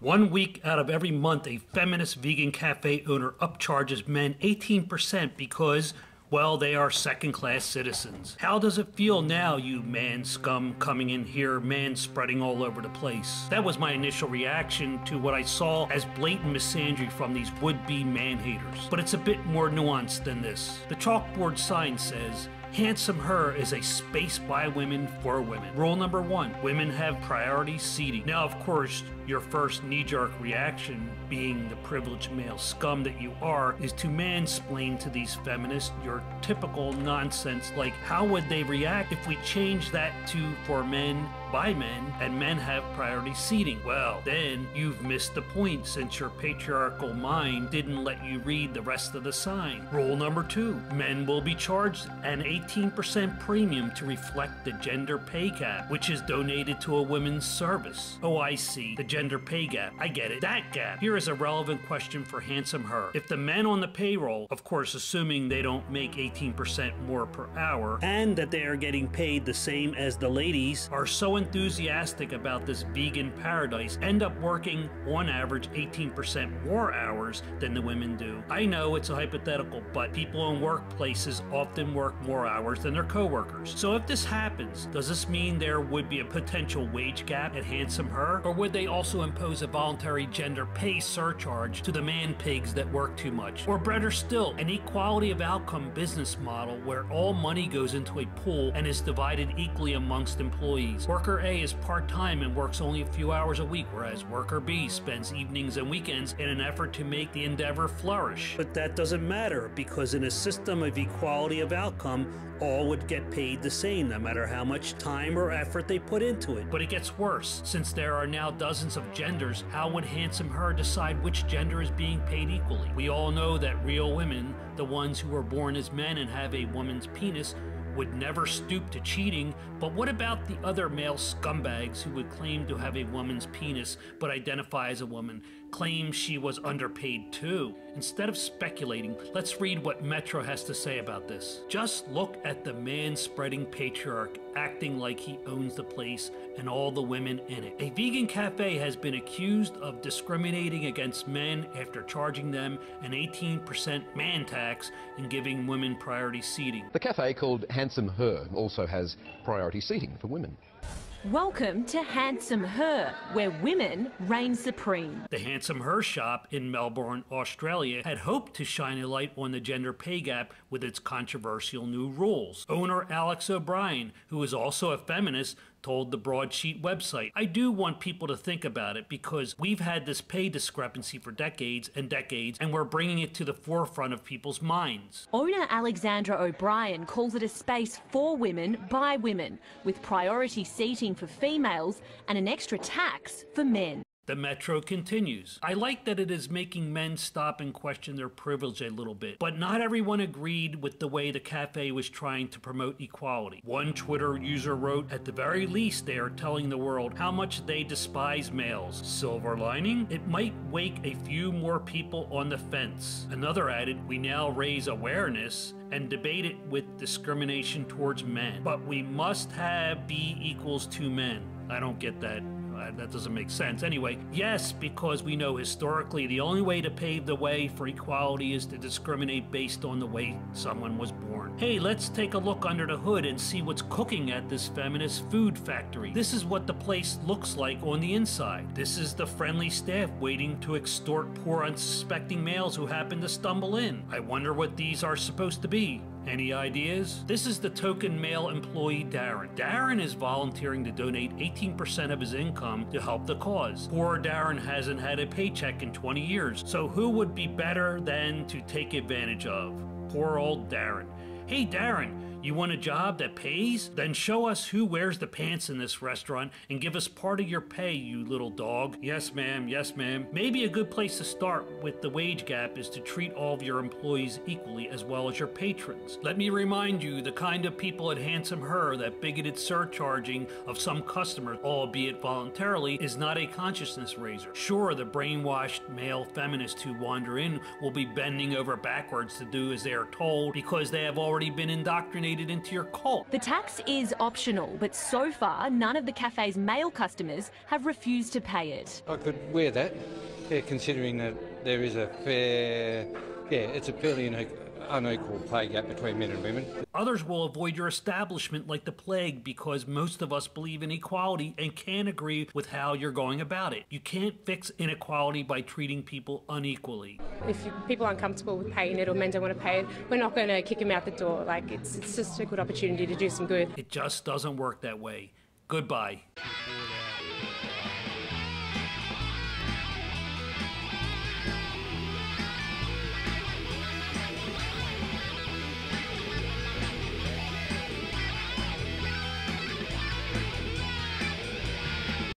1 week out of every month, a feminist vegan cafe owner upcharges men 18% because, well, they are second-class citizens. How does it feel now, you man scum coming in here, man spreading all over the place? That was my initial reaction to what I saw as blatant misandry from these would-be man-haters. But it's a bit more nuanced than this. The chalkboard sign says, "Handsome her is a space by women for women." Rule number 1, women have priority seating. Now, of course, your first knee-jerk reaction, being the privileged male scum that you are, is to mansplain to these feminists your typical nonsense like, how would they react if we change that to for men by men and men have priority seating? Well, then you've missed the point, since your patriarchal mind didn't let you read the rest of the sign. Rule number 2, men will be charged an 18% premium to reflect the gender pay gap, which is donated to a women's service. Oh, I see. The gender pay gap. I get it. That gap. Here is a relevant question for handsome her. If the men on the payroll, of course assuming they don't make 18% more per hour, and that they are getting paid the same as the ladies, are so enthusiastic about this vegan paradise, end up working on average 18% more hours than the women do. I know it's a hypothetical, but people in workplaces often work more hours than their co-workers. So if this happens, does this mean there would be a potential wage gap at handsome her? Or would they also impose a voluntary gender pay surcharge to the man pigs that work too much? Or better still, an equality of outcome business model where all money goes into a pool and is divided equally amongst employees. Worker A is part-time and works only a few hours a week, whereas worker B spends evenings and weekends in an effort to make the endeavor flourish. But that doesn't matter, because in a system of equality of outcome, all would get paid the same, no matter how much time or effort they put into it. But it gets worse. Since there are now dozens of genders, how would handsome her decide which gender is being paid equally? We all know that real women, the ones who were born as men and have a woman's penis, would never stoop to cheating. But what about the other male scumbags who would claim to have a woman's penis but identify as a woman, claim she was underpaid too? Instead of speculating, let's read what Metro has to say about this. Just look at the man-spreading patriarch acting like he owns the place and all the women in it. A vegan cafe has been accused of discriminating against men after charging them an 18% man tax and giving women priority seating. The cafe, called Handsome Her, also has priority seating for women. Welcome to Handsome Her, where women reign supreme. The Handsome Her shop in Melbourne, Australia, had hoped to shine a light on the gender pay gap with its controversial new rules. Owner Alex O'Brien, who is also a feminist, told the Broadsheet website, "I do want people to think about it, because we've had this pay discrepancy for decades and decades, and we're bringing it to the forefront of people's minds." Owner Alexandra O'Brien calls it a space for women by women, with priority seating for females and an extra tax for men. The Metro continues, "I like that it is making men stop and question their privilege a little bit, but not everyone agreed with the way the cafe was trying to promote equality." One Twitter user wrote, "At the very least, they are telling the world how much they despise males. Silver lining? It might wake a few more people on the fence." Another added, "We now raise awareness and debate it with discrimination towards men, but we must have B equals 2 men." I don't get that. That doesn't make sense. Anyway, yes, because we know historically the only way to pave the way for equality is to discriminate based on the way someone was born. Hey, let's take a look under the hood and see what's cooking at this feminist food factory. This is what the place looks like on the inside. This is the friendly staff waiting to extort poor unsuspecting males who happen to stumble in. I wonder what these are supposed to be. Any ideas? This is the token male employee, Darren. Darren is volunteering to donate 18% of his income to help the cause. Poor Darren hasn't had a paycheck in 20 years, so who would be better than to take advantage of? Poor old Darren. Hey Darren, you want a job that pays? Then show us who wears the pants in this restaurant and give us part of your pay, you little dog. Yes ma'am, yes ma'am. Maybe a good place to start with the wage gap is to treat all of your employees equally as well as your patrons. Let me remind you, the kind of people at Handsome Her that bigoted surcharging of some customers, albeit voluntarily, is not a consciousness raiser. Sure, the brainwashed male feminists who wander in will be bending over backwards to do as they are told because they have already been indoctrinated indoctrinated into your cult. The tax is optional, but so far none of the cafe's male customers have refused to pay it. I could wear that, yeah, considering that there is a it's a fairly unequal pay gap between men and women. Others will avoid your establishment like the plague because most of us believe in equality and can't agree with how you're going about it. You can't fix inequality by treating people unequally. If people aren't comfortable with paying it or men don't want to pay it, we're not going to kick them out the door. Like, it's just a good opportunity to do some good. It just doesn't work that way. Goodbye.